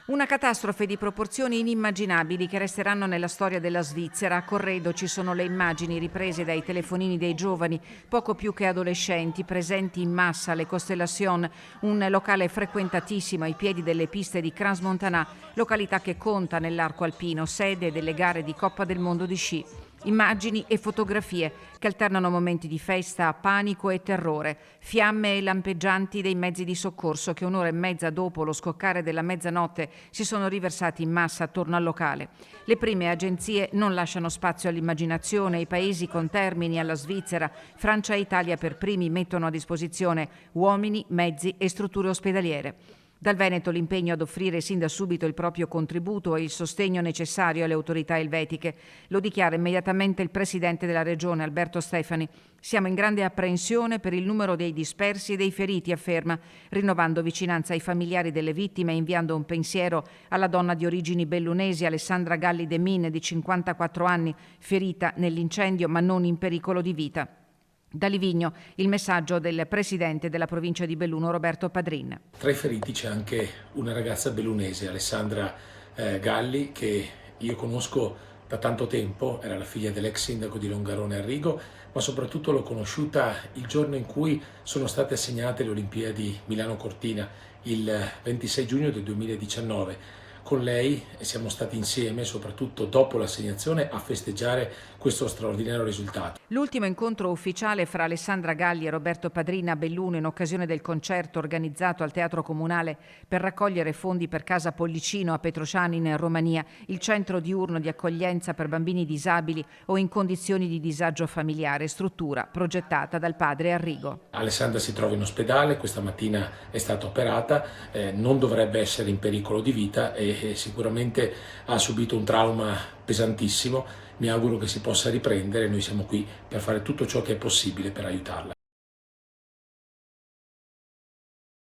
Una catastrofe di proporzioni inimmaginabili che resteranno nella storia della Svizzera. A Corredo ci sono le immagini riprese dai telefonini dei giovani, poco più che adolescenti, presenti in massa alle Constellation, un locale frequentatissimo ai piedi delle piste di Crans-Montana, località che conta nell'arco alpino, sede delle gare di Coppa del Mondo di sci. Immagini e fotografie che alternano momenti di festa, panico e terrore, fiamme lampeggianti dei mezzi di soccorso che un'ora e mezza dopo lo scoccare della mezzanotte si sono riversati in massa attorno al locale. Le prime agenzie non lasciano spazio all'immaginazione, i paesi contermini alla Svizzera, Francia e Italia per primi mettono a disposizione uomini, mezzi e strutture ospedaliere. Dal Veneto l'impegno ad offrire sin da subito il proprio contributo e il sostegno necessario alle autorità elvetiche. Lo dichiara immediatamente il presidente della regione, Alberto Stefani. Siamo in grande apprensione per il numero dei dispersi e dei feriti, afferma, rinnovando vicinanza ai familiari delle vittime e inviando un pensiero alla donna di origini bellunesi, Alessandra Galli De Min, di 54 anni, ferita nell'incendio ma non in pericolo di vita. Da Livigno il messaggio del presidente della provincia di Belluno, Roberto Padrin. Tra i feriti c'è anche una ragazza bellunese, Alessandra Galli, che io conosco da tanto tempo, era la figlia dell'ex sindaco di Longarone Arrigo, ma soprattutto l'ho conosciuta il giorno in cui sono state assegnate le Olimpiadi Milano-Cortina, il 26 giugno del 2019. Con lei siamo stati insieme, soprattutto dopo l'assegnazione, a festeggiare questo straordinario risultato. L'ultimo incontro ufficiale fra Alessandra Galli e Roberto Padrina a Belluno in occasione del concerto organizzato al Teatro Comunale per raccogliere fondi per Casa Pollicino a Petrociani in Romania, il centro diurno di accoglienza per bambini disabili o in condizioni di disagio familiare, struttura progettata dal padre Arrigo. Alessandra si trova in ospedale, questa mattina è stata operata, non dovrebbe essere in pericolo di vita e sicuramente ha subito un trauma pesantissimo. Mi auguro che si possa riprendere, noi siamo qui per fare tutto ciò che è possibile per aiutarla.